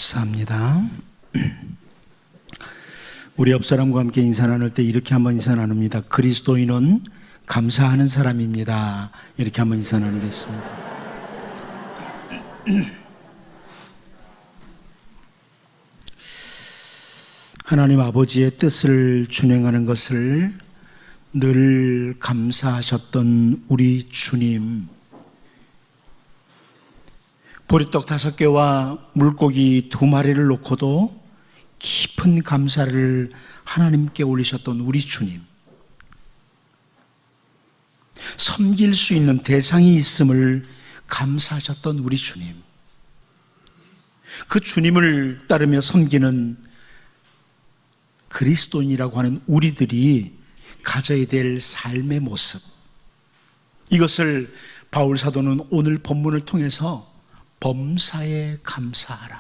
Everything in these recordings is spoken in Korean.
감사합니다. 우리 옆 사람과 함께 인사 나눌 때 이렇게 한번 인사 나눕니다. 그리스도인은 감사하는 사람입니다. 이렇게 한번 인사 나누겠습니다. 하나님 아버지의 뜻을 준행하는 것을 늘 감사하셨던 우리 주님, 보리떡 5개와 물고기 2마리를 놓고도 깊은 감사를 하나님께 올리셨던 우리 주님, 섬길 수 있는 대상이 있음을 감사하셨던 우리 주님, 그 주님을 따르며 섬기는 그리스도인이라고 하는 우리들이 가져야 될 삶의 모습, 이것을 바울 사도는 오늘 본문을 통해서 범사에 감사하라,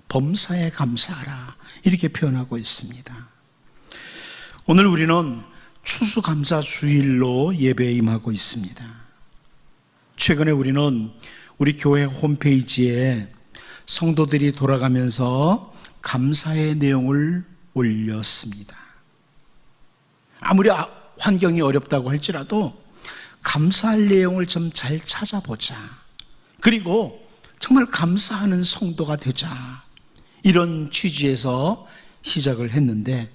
범사에 감사하라 이렇게 표현하고 있습니다. 오늘 우리는 추수감사주일로 예배에 임하고 있습니다. 최근에 우리는 우리 교회 홈페이지에 성도들이 돌아가면서 감사의 내용을 올렸습니다. 아무리 환경이 어렵다고 할지라도 감사할 내용을 좀 잘 찾아보자, 그리고 정말 감사하는 성도가 되자, 이런 취지에서 시작을 했는데,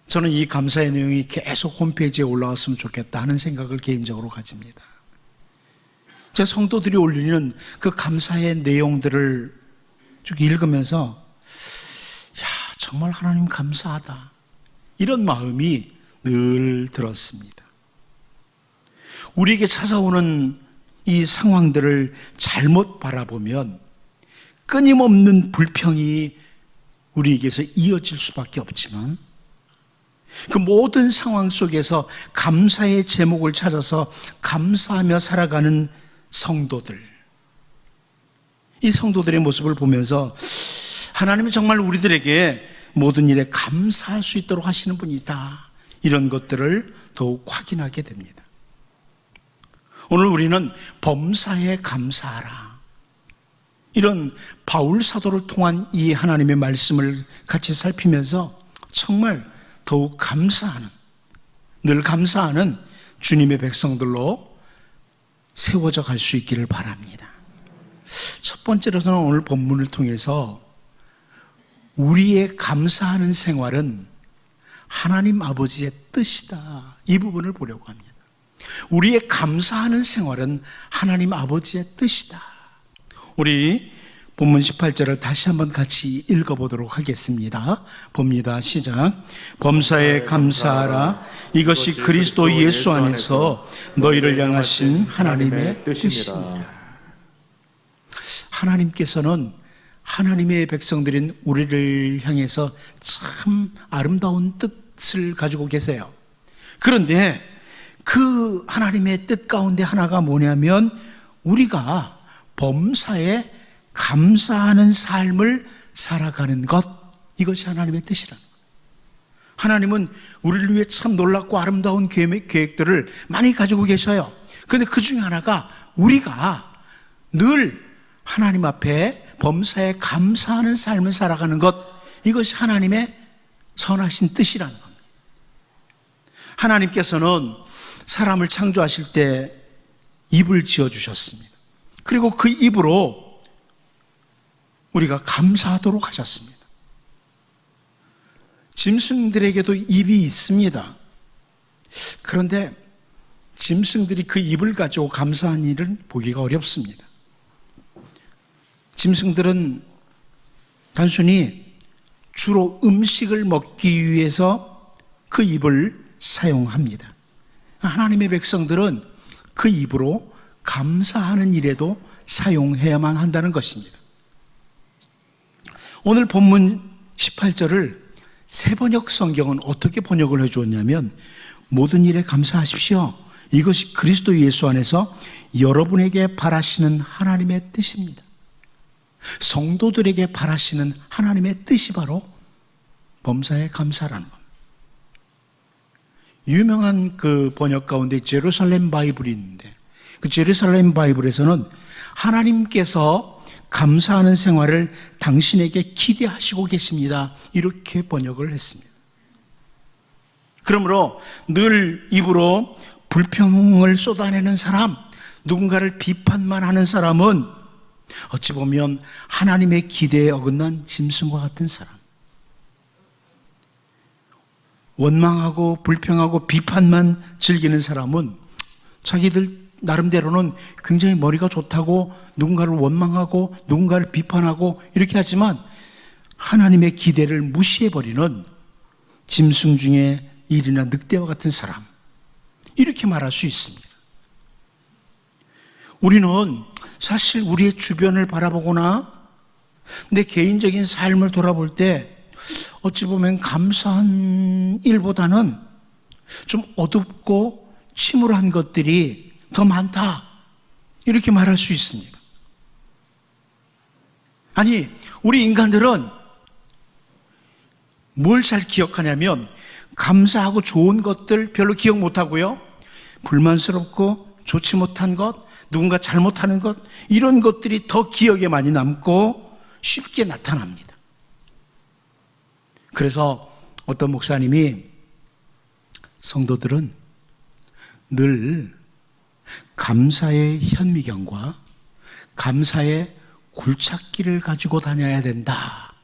저는 이 감사의 내용이 계속 홈페이지에 올라왔으면 좋겠다 하는 생각을 개인적으로 가집니다. 제 성도들이 올리는 그 감사의 내용들을 쭉 읽으면서 정말 하나님 감사하다, 이런 마음이 늘 들었습니다. 우리에게 찾아오는 이 상황들을 잘못 바라보면 끊임없는 불평이 우리에게서 이어질 수밖에 없지만, 그 모든 상황 속에서 감사의 제목을 찾아서 감사하며 살아가는 성도들, 이 성도들의 모습을 보면서 하나님은 정말 우리들에게 모든 일에 감사할 수 있도록 하시는 분이다, 이런 것들을 더욱 확인하게 됩니다. 오늘 우리는 범사에 감사하라, 이런 바울 사도를 통한 이 하나님의 말씀을 같이 살피면서 정말 더욱 감사하는, 늘 감사하는 주님의 백성들로 세워져 갈 수 있기를 바랍니다. 첫 번째로는 오늘 본문을 통해서 우리의 감사하는 생활은 하나님 아버지의 뜻이다, 이 부분을 보려고 합니다. 우리의 감사하는 생활은 하나님 아버지의 뜻이다. 우리 본문 18절을 다시 한번 같이 읽어보도록 하겠습니다. 봅니다. 시작. 범사에 감사하라, 이것이 그리스도 예수 안에서 너희를 향하신 하나님의 뜻이니라. 하나님께서는 하나님의 백성들인 우리를 향해서 참 아름다운 뜻을 가지고 계세요. 그런데 그 하나님의 뜻 가운데 하나가 뭐냐면, 우리가 범사에 감사하는 삶을 살아가는 것, 이것이 하나님의 뜻이라는 거예요. 하나님은 우리를 위해 참 놀랍고 아름다운 계획들을 많이 가지고 계셔요. 그런데 그 중에 하나가 우리가 늘 하나님 앞에 범사에 감사하는 삶을 살아가는 것, 이것이 하나님의 선하신 뜻이라는 겁니다. 하나님께서는 사람을 창조하실 때 입을 지어주셨습니다. 그리고 그 입으로 우리가 감사하도록 하셨습니다. 짐승들에게도 입이 있습니다. 그런데 짐승들이 그 입을 가지고 감사한 일은 보기가 어렵습니다. 짐승들은 단순히 주로 음식을 먹기 위해서 그 입을 사용합니다. 하나님의 백성들은 그 입으로 감사하는 일에도 사용해야만 한다는 것입니다. 오늘 본문 18절을 새번역 성경은 어떻게 번역을 해주었냐면, 모든 일에 감사하십시오, 이것이 그리스도 예수 안에서 여러분에게 바라시는 하나님의 뜻입니다. 성도들에게 바라시는 하나님의 뜻이 바로 범사에 감사라는 겁니다. 유명한 그 번역 가운데 제루살렘 바이블이 있는데, 그 제루살렘 바이블에서는 하나님께서 감사하는 생활을 당신에게 기대하시고 계십니다. 이렇게 번역을 했습니다. 그러므로 늘 입으로 불평을 쏟아내는 사람, 누군가를 비판만 하는 사람은 어찌 보면 하나님의 기대에 어긋난 짐승과 같은 사람. 원망하고 불평하고 비판만 즐기는 사람은 자기들 나름대로는 굉장히 머리가 좋다고 누군가를 원망하고 누군가를 비판하고 이렇게 하지만 하나님의 기대를 무시해버리는 짐승 중에 일이나 늑대와 같은 사람, 이렇게 말할 수 있습니다. 우리는 사실 우리의 주변을 바라보거나 내 개인적인 삶을 돌아볼 때 어찌 보면 감사한 일보다는 좀 어둡고 침울한 것들이 더 많다, 이렇게 말할 수 있습니다. 아니, 우리 인간들은 뭘 잘 기억하냐면 감사하고 좋은 것들 별로 기억 못하고요, 불만스럽고 좋지 못한 것, 누군가 잘못하는 것, 이런 것들이 더 기억에 많이 남고 쉽게 나타납니다. 그래서 어떤 목사님이 성도들은 늘 감사의 현미경과 감사의 굴착기를 가지고 다녀야 된다,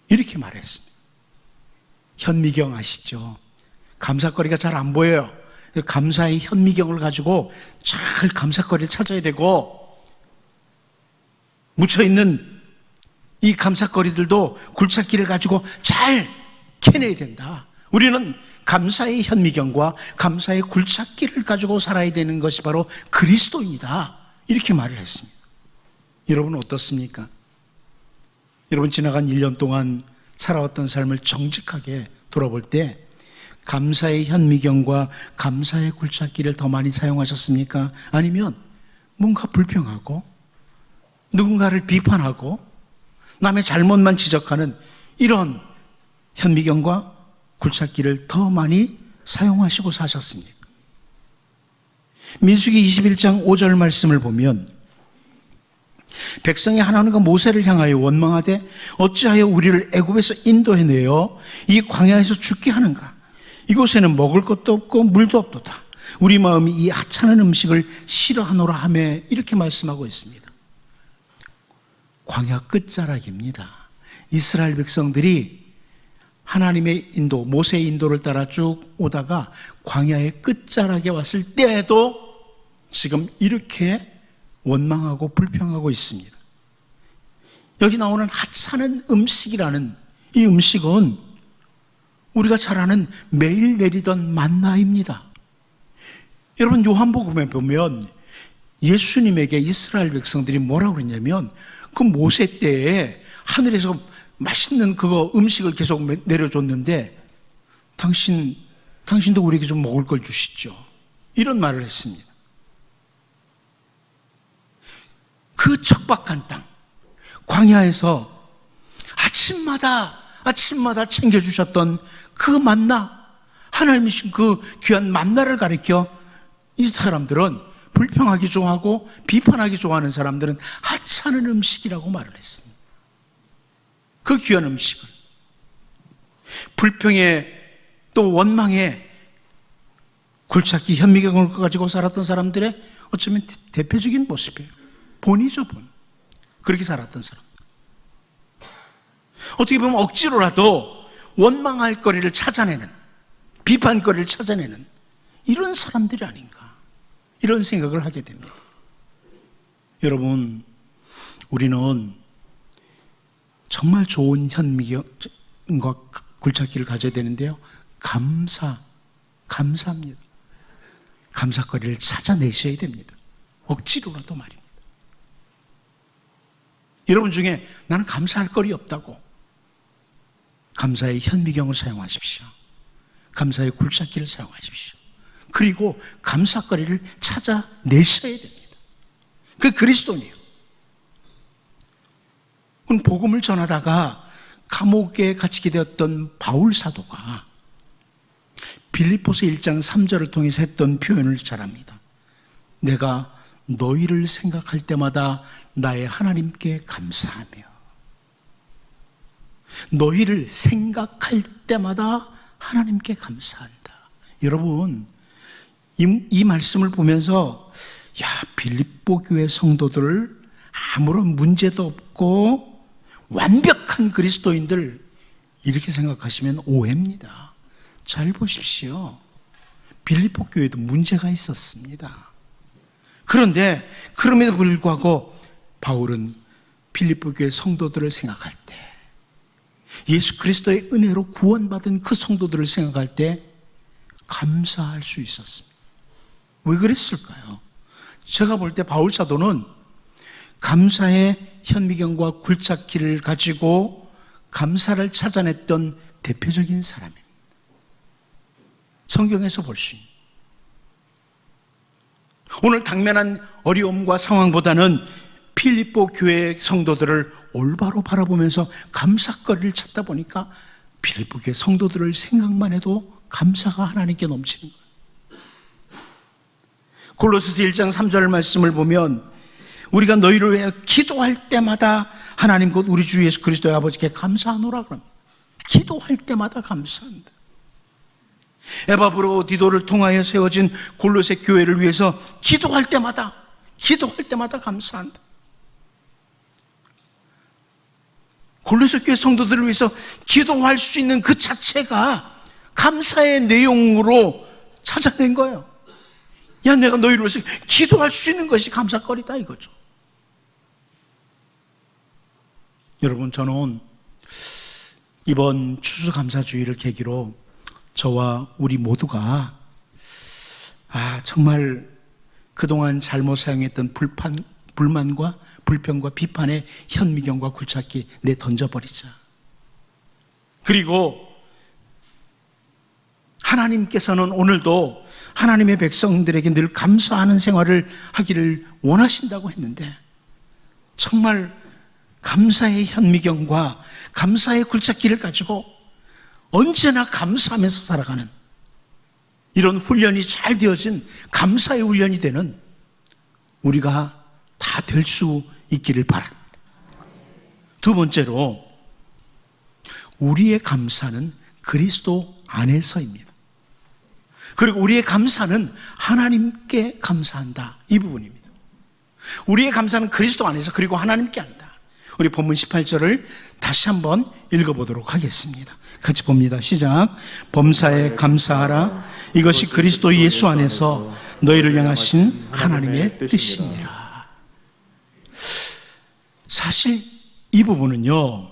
이렇게 말했습니다. 현미경 아시죠? 감사거리가 잘 안 보여요. 감사의 현미경을 가지고 잘 감사거리를 찾아야 되고, 묻혀있는 이 감사거리들도 굴착기를 가지고 잘 캐내야 된다. 우리는 감사의 현미경과 감사의 굴착기를 가지고 살아야 되는 것이 바로 그리스도입니다, 이렇게 말을 했습니다. 여러분 어떻습니까? 여러분 지나간 1년 동안 살아왔던 삶을 정직하게 돌아볼 때 감사의 현미경과 감사의 굴착기를 더 많이 사용하셨습니까? 아니면 뭔가 불평하고 누군가를 비판하고 남의 잘못만 지적하는 이런 현미경과 굴착기를 더 많이 사용하시고 사셨습니까? 민수기 21장 5절 말씀을 보면 백성이 하나님과 모세를 향하여 원망하되 어찌하여 우리를 애굽에서 인도해내어 이 광야에서 죽게 하는가? 이곳에는 먹을 것도 없고 물도 없도다. 우리 마음이 이 하찮은 음식을 싫어하노라 하며, 이렇게 말씀하고 있습니다. 광야 끝자락입니다. 이스라엘 백성들이 하나님의 인도, 모세의 인도를 따라 쭉 오다가 광야의 끝자락에 왔을 때에도 지금 이렇게 원망하고 불평하고 있습니다. 여기 나오는 하찮은 음식이라는 이 음식은 우리가 잘 아는 매일 내리던 만나입니다. 여러분 요한복음에 보면 예수님에게 이스라엘 백성들이 뭐라고 그랬냐면, 그 모세 때에 하늘에서 맛있는 그거 음식을 계속 내려줬는데 당신도 우리에게 좀 먹을 걸 주시죠, 이런 말을 했습니다. 그 척박한 땅 광야에서 아침마다 챙겨주셨던 그 만나, 하나님이 주신 그 귀한 만나를 가리켜 이 사람들은, 불평하기 좋아하고 비판하기 좋아하는 사람들은 하찮은 음식이라고 말을 했습니다. 그 귀한 음식을 불평에 또 원망에 굴착기 현미경을 가지고 살았던 사람들의 어쩌면 대표적인 모습이에요. 본이죠, 본. 그렇게 살았던 사람. 어떻게 보면 억지로라도 원망할 거리를 찾아내는, 비판거리를 찾아내는 이런 사람들이 아닌가, 이런 생각을 하게 됩니다. 여러분, 우리는 정말 좋은 현미경과 굴착기를 가져야 되는데요, 감사합니다. 감사거리를 찾아내셔야 됩니다. 억지로라도 말입니다. 여러분 중에 나는 감사할 거리 없다고, 감사의 현미경을 사용하십시오. 감사의 굴착기를 사용하십시오. 그리고 감사거리를 찾아내셔야 됩니다. 그 그리스도니요. 복음을 전하다가 감옥에 갇히게 되었던 바울 사도가 빌립보서 1장 3절을 통해서 했던 표현을 잘합니다. 내가 너희를 생각할 때마다 나의 하나님께 감사하며, 너희를 생각할 때마다 하나님께 감사한다. 여러분, 이 말씀을 보면서 빌립보 교회 성도들을 아무런 문제도 없고 완벽한 그리스도인들 이렇게 생각하시면 오해입니다. 잘 보십시오. 빌립보 교회도 문제가 있었습니다. 그런데 그럼에도 불구하고 바울은 빌립보 교회 성도들을 생각할 때, 예수 그리스도의 은혜로 구원받은 그 성도들을 생각할 때 감사할 수 있었습니다. 왜 그랬을까요? 제가 볼 때 바울 사도는 감사의 현미경과 굴착기를 가지고 감사를 찾아냈던 대표적인 사람입니다. 성경에서 볼 수 있는, 오늘 당면한 어려움과 상황보다는 필립보 교회 성도들을 올바로 바라보면서 감사거리를 찾다 보니까 필립보 교회 성도들을 생각만 해도 감사가 하나님께 넘치는 거예요. 골로새서 1장 3절 말씀을 보면 우리가 너희를 위해 기도할 때마다 하나님 곧 우리 주 예수 그리스도의 아버지께 감사하노라 그럽니다. 기도할 때마다 감사한다. 에바브로 디도를 통하여 세워진 골로새 교회를 위해서 기도할 때마다 감사한다. 골로새 교회 성도들을 위해서 기도할 수 있는 그 자체가 감사의 내용으로 찾아낸 거예요. 내가 너희를 위해서 기도할 수 있는 것이 감사거리다 이거죠. 여러분, 저는 이번 추수감사주의를 계기로 저와 우리 모두가 정말 그동안 잘못 사용했던 불만과 불평과 비판의 현미경과 굴착기 내던져버리자. 그리고 하나님께서는 오늘도 하나님의 백성들에게 늘 감사하는 생활을 하기를 원하신다고 했는데, 정말 감사의 현미경과 감사의 굴착기를 가지고 언제나 감사하면서 살아가는 이런 훈련이 잘 되어진 감사의 훈련이 되는 우리가 다 될 수 있기를 바랍니다. 두 번째로, 우리의 감사는 그리스도 안에서입니다. 그리고 우리의 감사는 하나님께 감사한다, 이 부분입니다. 우리의 감사는 그리스도 안에서 그리고 하나님께 한다. 우리 본문 18절을 다시 한번 읽어보도록 하겠습니다. 같이 봅니다. 시작. 범사에 감사하라. 이것이 그리스도 예수 안에서 너희를 향하신 하나님의 뜻이니라. 사실 이 부분은요,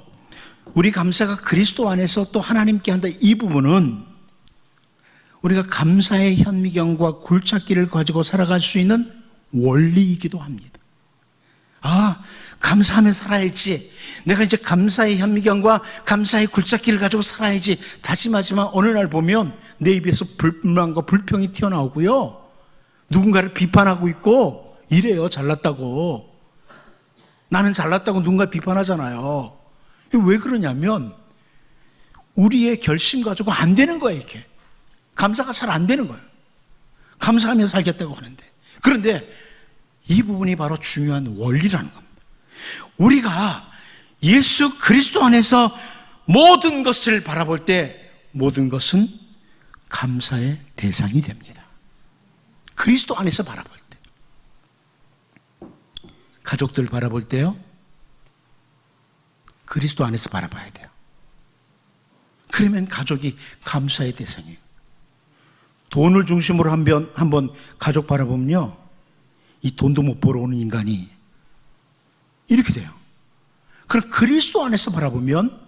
우리 감사가 그리스도 안에서 또 하나님께 한다, 이 부분은 우리가 감사의 현미경과 굴착기를 가지고 살아갈 수 있는 원리이기도 합니다. 감사하며 살아야지, 내가 이제 감사의 현미경과 감사의 굴착기를 가지고 살아야지 다짐하지만 어느 날 보면 내 입에서 불만과 불평이 튀어나오고요, 누군가를 비판하고 있고 이래요. 잘났다고, 나는 잘났다고 누군가 비판하잖아요. 왜 그러냐면 우리의 결심 가지고 안 되는 거예요. 이렇게 감사가 잘 안 되는 거예요. 감사하며 살겠다고 하는데, 그런데 이 부분이 바로 중요한 원리라는 겁니다. 우리가 예수 그리스도 안에서 모든 것을 바라볼 때 모든 것은 감사의 대상이 됩니다. 그리스도 안에서 바라볼 때, 가족들 바라볼 때요, 그리스도 안에서 바라봐야 돼요. 그러면 가족이 감사의 대상이에요. 돈을 중심으로 한번 가족 바라보면요, 이 돈도 못 벌어오는 인간이 이렇게 돼요. 그럼 그리스도 안에서 바라보면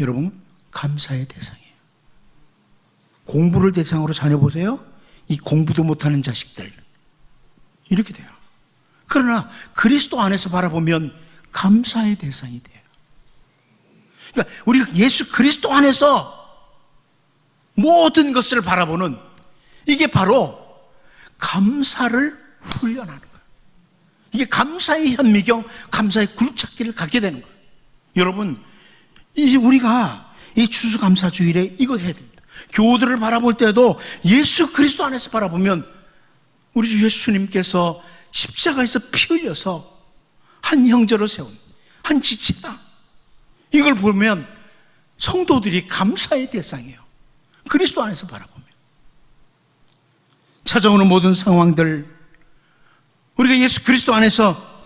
여러분 감사의 대상이에요. 공부를 대상으로 자녀 보세요. 이 공부도 못하는 자식들 이렇게 돼요. 그러나 그리스도 안에서 바라보면 감사의 대상이 돼요. 그러니까 우리가 예수 그리스도 안에서 모든 것을 바라보는, 이게 바로 감사를 훈련하는 거예요. 이게 감사의 현미경, 감사의 굴착기를 갖게 되는 거예요. 여러분, 이제 우리가 이 추수감사주일에 이거 해야 됩니다. 교우들을 바라볼 때도 예수 그리스도 안에서 바라보면 우리 주 예수님께서 십자가에서 피 흘려서 한 형제로 세운 한 지체다. 이걸 보면 성도들이 감사의 대상이에요. 그리스도 안에서 바라보면 찾아오는 모든 상황들, 우리가 예수 그리스도 안에서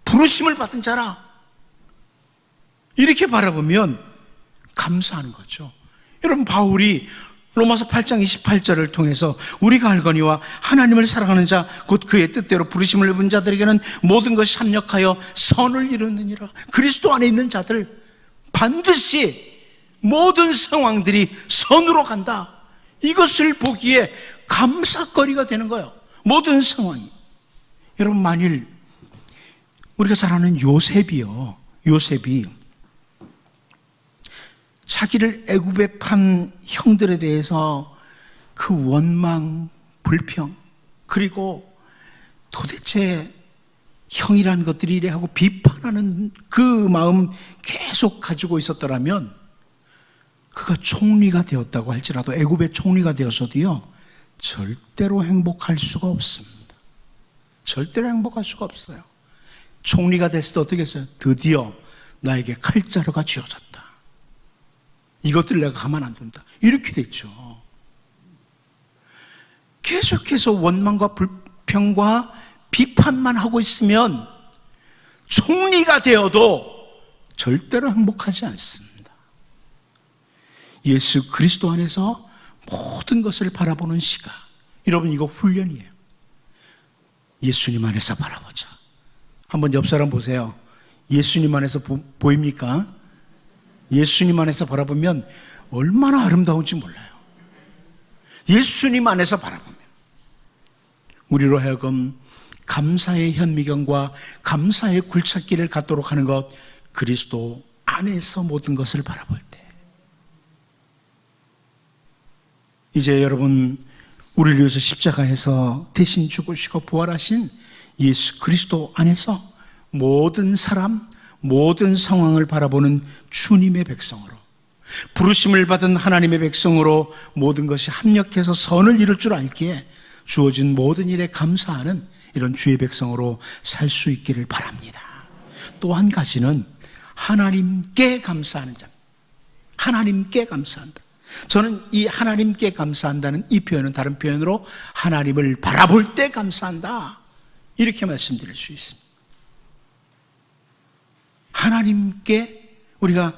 부르심을 받은 자라 이렇게 바라보면 감사하는 거죠. 여러분, 바울이 로마서 8장 28절을 통해서 우리가 알거니와 하나님을 사랑하는 자 곧 그의 뜻대로 부르심을 입은 자들에게는 모든 것이 합력하여 선을 이루느니라. 그리스도 안에 있는 자들 반드시 모든 상황들이 선으로 간다. 이것을 보기에 감사거리가 되는 거예요. 모든 상황이. 여러분, 만일 우리가 잘 아는 요셉이 자기를 애굽에 판 형들에 대해서 그 원망, 불평, 그리고 도대체 형이라는 것들이 이래 하고 비판하는 그 마음 계속 가지고 있었더라면, 그가 총리가 되었다고 할지라도, 애굽의 총리가 되었어도요, 절대로 행복할 수가 없습니다. 절대로 행복할 수가 없어요. 총리가 됐을 때 어떻게 했어요? 드디어 나에게 칼자루가 쥐어졌다. 이것들 내가 가만 안 둔다. 이렇게 됐죠. 계속해서 원망과 불평과 비판만 하고 있으면 총리가 되어도 절대로 행복하지 않습니다. 예수 그리스도 안에서 모든 것을 바라보는 시각. 여러분, 이거 훈련이에요. 예수님 안에서 바라보자. 한번 옆 사람 보세요. 예수님 안에서 보입니까? 예수님 안에서 바라보면 얼마나 아름다운지 몰라요. 예수님 안에서 바라보면 우리로 하여금 감사의 현미경과 감사의 굴착기를 갖도록 하는 것, 그리스도 안에서 모든 것을 바라볼 때. 이제 여러분, 우리를 위해서 십자가에서 대신 죽으시고 부활하신 예수 그리스도 안에서 모든 사람, 모든 상황을 바라보는 주님의 백성으로, 부르심을 받은 하나님의 백성으로 모든 것이 합력해서 선을 이룰 줄 알기에 주어진 모든 일에 감사하는 이런 주의 백성으로 살 수 있기를 바랍니다. 또 한 가지는 하나님께 감사하는 자. 하나님께 감사한다. 저는 이 하나님께 감사한다는 이 표현은 다른 표현으로 하나님을 바라볼 때 감사한다, 이렇게 말씀드릴 수 있습니다. 하나님께 우리가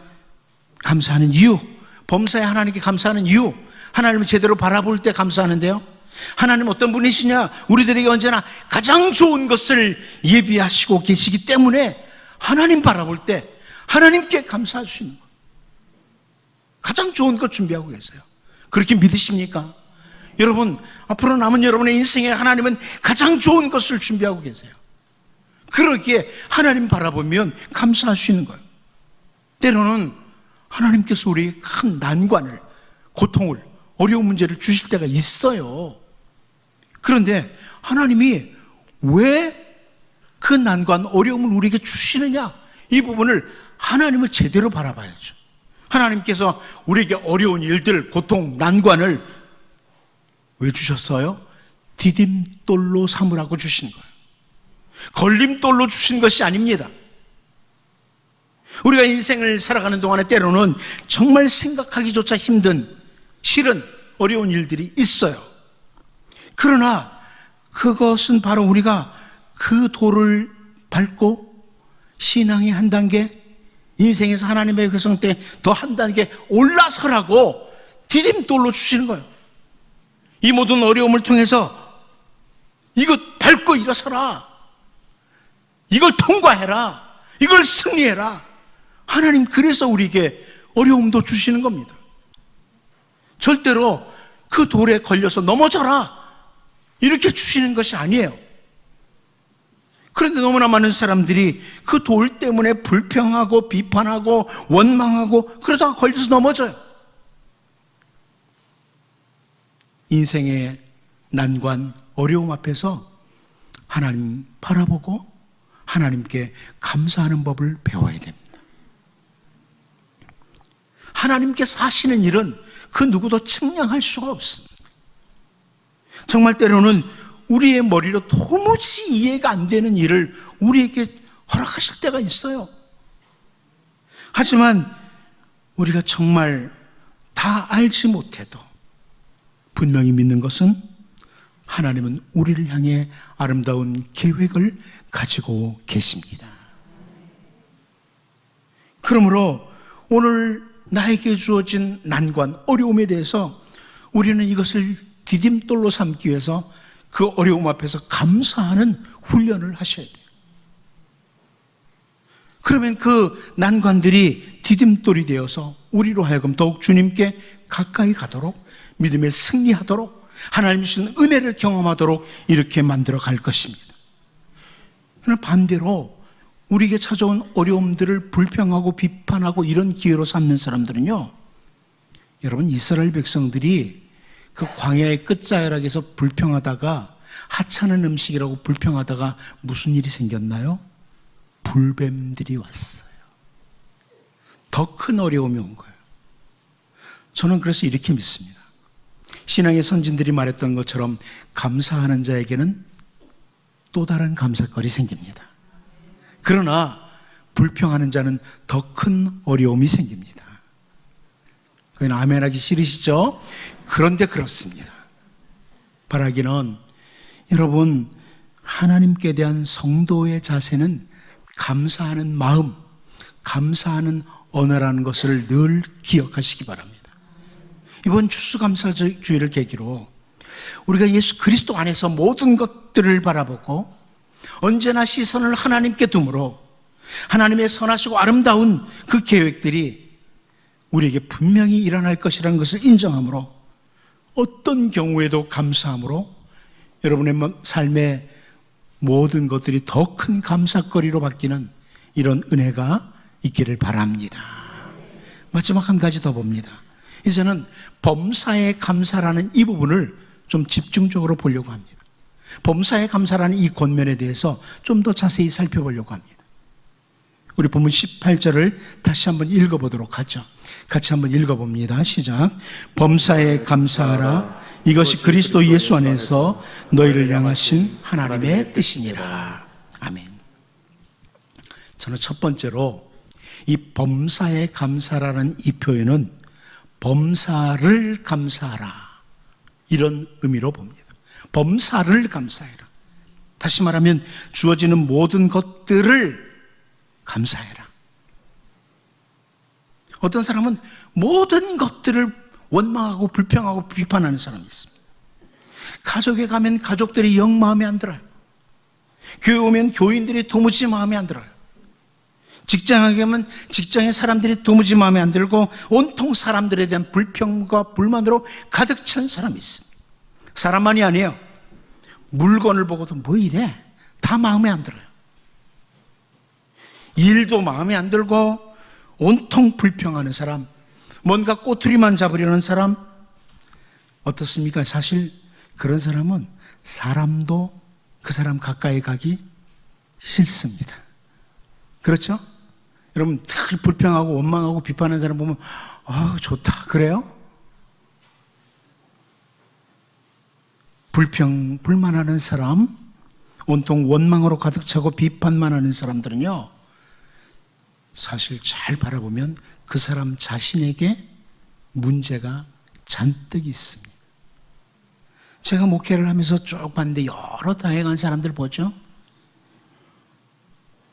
감사하는 이유, 범사에 하나님께 감사하는 이유, 하나님을 제대로 바라볼 때 감사하는데요, 하나님 어떤 분이시냐? 우리들에게 언제나 가장 좋은 것을 예비하시고 계시기 때문에 하나님 바라볼 때 하나님께 감사할 수 있는 거예요. 가장 좋은 것 준비하고 계세요. 그렇게 믿으십니까? 여러분, 앞으로 남은 여러분의 인생에 하나님은 가장 좋은 것을 준비하고 계세요. 그러기에 하나님 바라보면 감사할 수 있는 거예요. 때로는 하나님께서 우리에게 큰 난관을, 고통을, 어려운 문제를 주실 때가 있어요. 그런데 하나님이 왜 그 난관, 어려움을 우리에게 주시느냐, 이 부분을 하나님을 제대로 바라봐야죠. 하나님께서 우리에게 어려운 일들, 고통, 난관을 왜 주셨어요? 디딤돌로 삼으라고 주신 거예요. 걸림돌로 주신 것이 아닙니다. 우리가 인생을 살아가는 동안에 때로는 정말 생각하기조차 힘든, 싫은 어려운 일들이 있어요. 그러나 그것은 바로 우리가 그 돌을 밟고 신앙의 한 단계, 인생에서 하나님의 백성 때 더 한 단계 올라서라고 디딤돌로 주시는 거예요. 이 모든 어려움을 통해서 이것 밟고 일어서라, 이걸 통과해라, 이걸 승리해라. 하나님 그래서 우리에게 어려움도 주시는 겁니다. 절대로 그 돌에 걸려서 넘어져라, 이렇게 주시는 것이 아니에요. 그런데 너무나 많은 사람들이 그 돌 때문에 불평하고 비판하고 원망하고 그러다가 걸려서 넘어져요. 인생의 난관, 어려움 앞에서 하나님 바라보고 하나님께 감사하는 법을 배워야 됩니다. 하나님께서 하시는 일은 그 누구도 측량할 수가 없습니다. 정말 때로는 우리의 머리로 도무지 이해가 안 되는 일을 우리에게 허락하실 때가 있어요. 하지만 우리가 정말 다 알지 못해도 분명히 믿는 것은 하나님은 우리를 향해 아름다운 계획을 가지고 계십니다. 그러므로 오늘 나에게 주어진 난관, 어려움에 대해서 우리는 이것을 디딤돌로 삼기 위해서 그 어려움 앞에서 감사하는 훈련을 하셔야 돼요. 그러면 그 난관들이 디딤돌이 되어서 우리로 하여금 더욱 주님께 가까이 가도록, 믿음에 승리하도록, 하나님 주신 은혜를 경험하도록 이렇게 만들어 갈 것입니다. 그러나 반대로 우리에게 찾아온 어려움들을 불평하고 비판하고 이런 기회로 삼는 사람들은요, 여러분, 이스라엘 백성들이 그 광야의 끝자락에서 불평하다가, 하찮은 음식이라고 불평하다가 무슨 일이 생겼나요? 불뱀들이 왔어요. 더 큰 어려움이 온 거예요. 저는 그래서 이렇게 믿습니다. 신앙의 선진들이 말했던 것처럼 감사하는 자에게는 또 다른 감사거리 생깁니다. 그러나 불평하는 자는 더 큰 어려움이 생깁니다. 그건 아멘하기 싫으시죠? 그런데 그렇습니다. 바라기는, 여러분, 하나님께 대한 성도의 자세는 감사하는 마음, 감사하는 언어라는 것을 늘 기억하시기 바랍니다. 이번 추수감사주의를 계기로 우리가 예수 그리스도 안에서 모든 것들을 바라보고 언제나 시선을 하나님께 두므로 하나님의 선하시고 아름다운 그 계획들이 우리에게 분명히 일어날 것이라는 것을 인정함으로, 어떤 경우에도 감사함으로 여러분의 삶의 모든 것들이 더 큰 감사거리로 바뀌는 이런 은혜가 있기를 바랍니다. 마지막 한 가지 더 봅니다. 이제는 범사에 감사라는 이 부분을 좀 집중적으로 보려고 합니다. 범사에 감사라는 이 권면에 대해서 좀 더 자세히 살펴보려고 합니다. 우리 본문 18절을 다시 한번 읽어보도록 하죠. 같이 한번 읽어봅니다. 시작. 범사에 감사하라. 이것이 그리스도 예수 안에서 너희를 향하신 하나님의 뜻이니라. 아멘. 저는 첫 번째로 이 범사에 감사라는 이 표현은 범사를 감사하라, 이런 의미로 봅니다. 범사를 감사해라. 다시 말하면 주어지는 모든 것들을 감사해라. 어떤 사람은 모든 것들을 원망하고 불평하고 비판하는 사람이 있습니다. 가족에 가면 가족들이 영 마음에 안 들어요. 교회 오면 교인들이 도무지 마음에 안 들어요. 직장에 가면 직장의 사람들이 도무지 마음에 안 들고 온통 사람들에 대한 불평과 불만으로 가득 찬 사람이 있습니다. 사람만이 아니에요. 물건을 보고도 뭐 이래? 다 마음에 안 들어요. 일도 마음에 안 들고 온통 불평하는 사람, 뭔가 꼬투리만 잡으려는 사람, 어떻습니까? 사실 그런 사람은 사람도 그 사람 가까이 가기 싫습니다. 그렇죠? 여러분, 늘 불평하고 원망하고 비판하는 사람 보면 좋다, 그래요? 불평, 불만하는 사람, 온통 원망으로 가득 차고 비판만 하는 사람들은요, 사실 잘 바라보면 그 사람 자신에게 문제가 잔뜩 있습니다. 제가 목회를 하면서 쭉 봤는데 여러 다양한 사람들 보죠.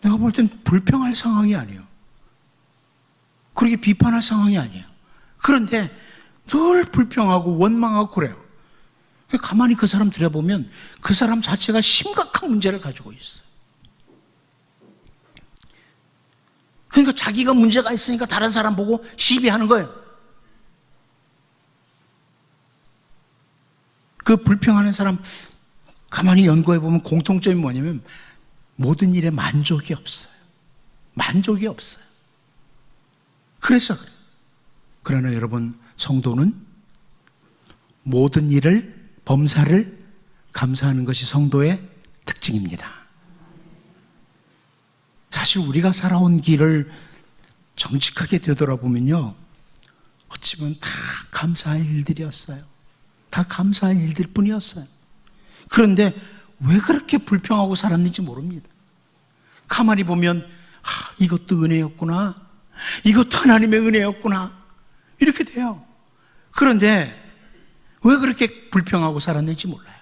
내가 볼 땐 불평할 상황이 아니에요. 그렇게 비판할 상황이 아니에요. 그런데 늘 불평하고 원망하고 그래요. 가만히 그 사람 들여보면 그 사람 자체가 심각한 문제를 가지고 있어요. 그러니까 자기가 문제가 있으니까 다른 사람 보고 시비하는 거예요. 그 불평하는 사람 가만히 연구해보면 공통점이 뭐냐면 모든 일에 만족이 없어요. 만족이 없어요. 그래서 그래요. 그러나 여러분, 성도는 모든 일을, 범사를 감사하는 것이 성도의 특징입니다. 사실 우리가 살아온 길을 정직하게 되돌아보면요, 어찌 보면 다 감사할 일들이었어요. 다 감사할 일들 뿐이었어요. 그런데 왜 그렇게 불평하고 살았는지 모릅니다. 가만히 보면 이것도 은혜였구나, 이것도 하나님의 은혜였구나, 이렇게 돼요. 그런데 왜 그렇게 불평하고 살았는지 몰라요.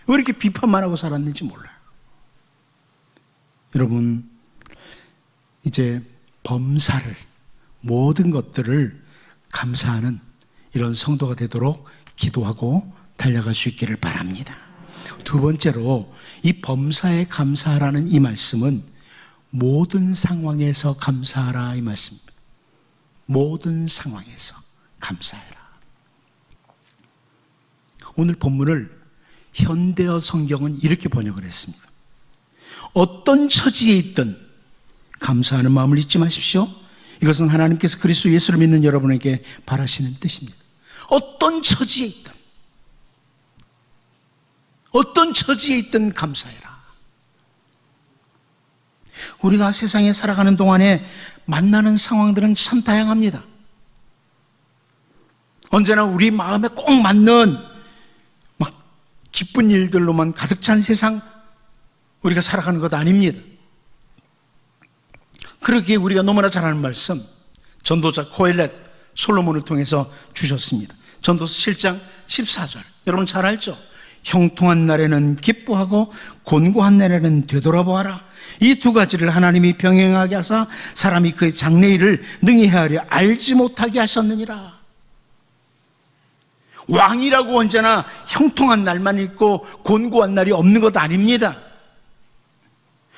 왜 이렇게 비판만 하고 살았는지 몰라요. 여러분, 이제 범사를, 모든 것들을 감사하는 이런 성도가 되도록 기도하고 달려갈 수 있기를 바랍니다. 두 번째로, 이 범사에 감사하라는 이 말씀은 모든 상황에서 감사하라 이 말씀입니다. 모든 상황에서 감사해라. 오늘 본문을 현대어 성경은 이렇게 번역을 했습니다. 어떤 처지에 있든 감사하는 마음을 잊지 마십시오. 이것은 하나님께서 그리스도 예수를 믿는 여러분에게 바라시는 뜻입니다. 어떤 처지에 있든, 어떤 처지에 있든 감사해라. 우리가 세상에 살아가는 동안에 만나는 상황들은 참 다양합니다. 언제나 우리 마음에 꼭 맞는 막 기쁜 일들로만 가득 찬 세상, 우리가 살아가는 것 아닙니다. 그러기에 우리가 너무나 잘 아는 말씀, 전도자 코엘렛 솔로몬을 통해서 주셨습니다. 전도서 7장 14절, 여러분 잘 알죠? 형통한 날에는 기뻐하고 곤고한 날에는 되돌아보아라. 이 두 가지를 하나님이 병행하게 하사 사람이 그의 장래일을 능히 헤아려 알지 못하게 하셨느니라. 왕이라고 언제나 형통한 날만 있고 곤고한 날이 없는 것 아닙니다.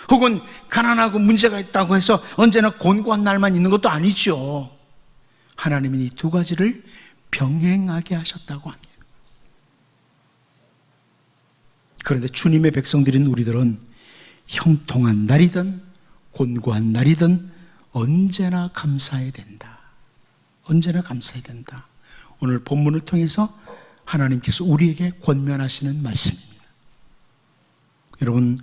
혹은 가난하고 문제가 있다고 해서 언제나 곤고한 날만 있는 것도 아니죠. 하나님은 이 두 가지를 병행하게 하셨다고 합니다. 그런데 주님의 백성들인 우리들은 형통한 날이든 곤고한 날이든 언제나 감사해야 된다. 언제나 감사해야 된다. 오늘 본문을 통해서 하나님께서 우리에게 권면하시는 말씀입니다. 여러분,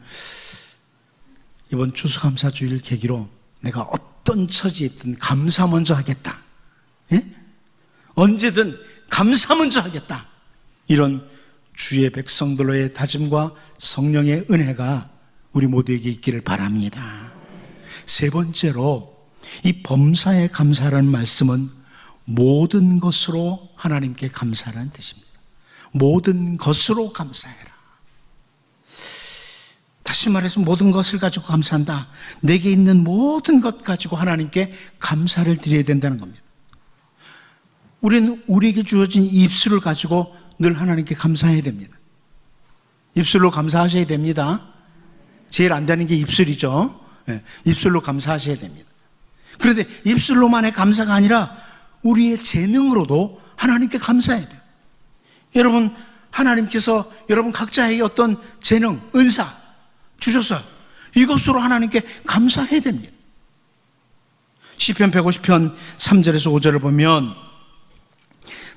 이번 추수감사주일 계기로 내가 어떤 처지에 있든 감사 먼저 하겠다, 언제든 감사 먼저 하겠다, 이런 주의 백성들로의 다짐과 성령의 은혜가 우리 모두에게 있기를 바랍니다. 세 번째로, 이 범사에 감사라는 말씀은 모든 것으로 하나님께 감사라는 뜻입니다. 모든 것으로 감사해라. 다시 말해서 모든 것을 가지고 감사한다. 내게 있는 모든 것 가지고 하나님께 감사를 드려야 된다는 겁니다. 우리는 우리에게 주어진 이 입술을 가지고 늘 하나님께 감사해야 됩니다. 입술로 감사하셔야 됩니다. 제일 안 되는 게 입술이죠. 입술로 감사하셔야 됩니다. 그런데 입술로만의 감사가 아니라 우리의 재능으로도 하나님께 감사해야 돼요. 여러분, 하나님께서 여러분 각자에게 어떤 재능, 은사 주셨어요. 이것으로 하나님께 감사해야 됩니다. 시편 150편 3절에서 5절을 보면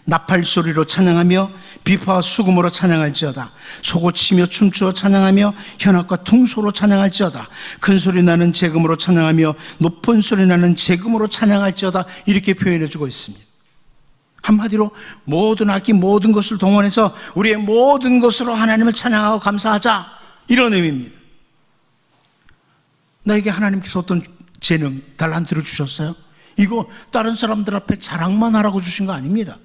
나팔소리로 찬양하며 비파와 수금으로 찬양할지어다. 소고치며 춤추어 찬양하며 현악과 퉁소로 찬양할지어다. 큰 소리 나는 재금으로 찬양하며 높은 소리 나는 재금으로 찬양할지어다. 이렇게 표현해주고 있습니다. 한마디로 모든 악기, 모든 것을 동원해서 우리의 모든 것으로 하나님을 찬양하고 감사하자, 이런 의미입니다. 나에게 하나님께서 어떤 재능, 달란트를 주셨어요? 이거 다른 사람들 앞에 자랑만 하라고 주신 거 아닙니다.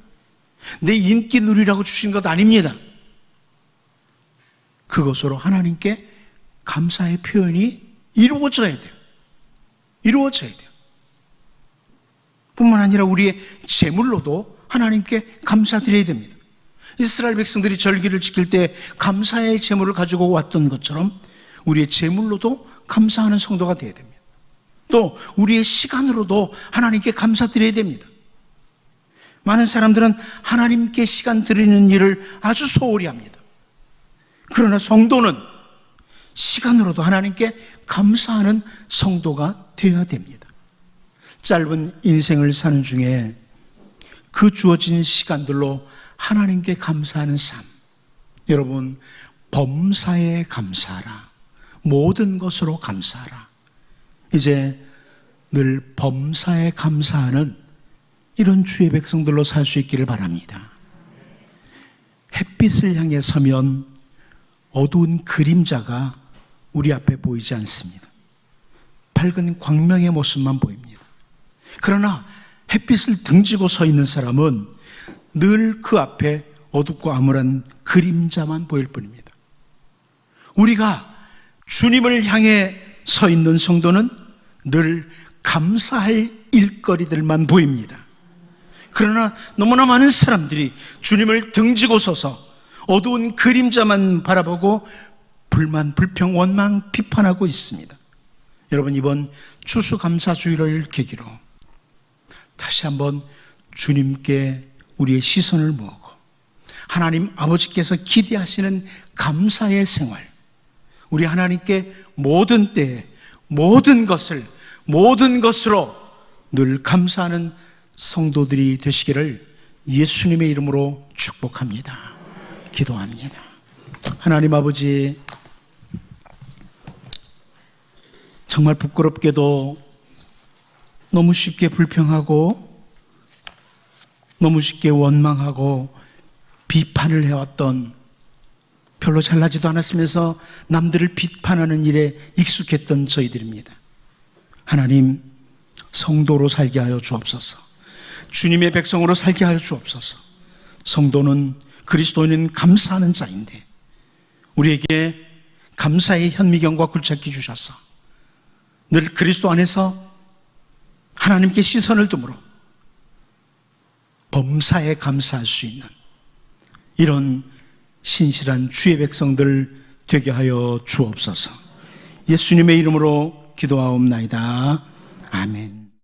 내 인기 누리라고 주신 것 아닙니다. 그것으로 하나님께 감사의 표현이 이루어져야 돼요. 이루어져야 돼요. 뿐만 아니라 우리의 재물로도 하나님께 감사드려야 됩니다. 이스라엘 백성들이 절기를 지킬 때 감사의 재물을 가지고 왔던 것처럼 우리의 재물로도 감사하는 성도가 되어야 됩니다. 또 우리의 시간으로도 하나님께 감사드려야 됩니다. 많은 사람들은 하나님께 시간 드리는 일을 아주 소홀히 합니다. 그러나 성도는 시간으로도 하나님께 감사하는 성도가 되어야 됩니다. 짧은 인생을 사는 중에 그 주어진 시간들로 하나님께 감사하는 삶, 여러분, 범사에 감사하라. 모든 것으로 감사하라. 이제 늘 범사에 감사하는 이런 주의 백성들로 살 수 있기를 바랍니다. 햇빛을 향해 서면 어두운 그림자가 우리 앞에 보이지 않습니다. 밝은 광명의 모습만 보입니다. 그러나 햇빛을 등지고 서 있는 사람은 늘 그 앞에 어둡고 암울한 그림자만 보일 뿐입니다. 우리가 주님을 향해 서 있는 성도는 늘 감사할 일거리들만 보입니다. 그러나 너무나 많은 사람들이 주님을 등지고 서서 어두운 그림자만 바라보고 불만, 불평, 원망, 비판하고 있습니다. 여러분, 이번 추수감사주일을 계기로 다시 한번 주님께 우리의 시선을 모으고 하나님 아버지께서 기대하시는 감사의 생활, 우리 하나님께 모든 때에 모든 것으로 늘 감사하는 성도들이 되시기를 예수님의 이름으로 축복합니다. 기도합니다. 하나님 아버지, 정말 부끄럽게도 너무 쉽게 불평하고 너무 쉽게 원망하고 비판을 해왔던, 별로 잘나지도 않았으면서 남들을 비판하는 일에 익숙했던 저희들입니다. 하나님, 성도로 살게 하여 주옵소서. 주님의 백성으로 살게 하여 주옵소서. 성도는, 그리스도인은 감사하는 자인데 우리에게 감사의 현미경과 굴착기 주셔서 늘 그리스도 안에서 하나님께 시선을 둠으로 범사에 감사할 수 있는 이런 신실한 주의 백성들 되게 하여 주옵소서. 예수님의 이름으로 기도하옵나이다. 아멘.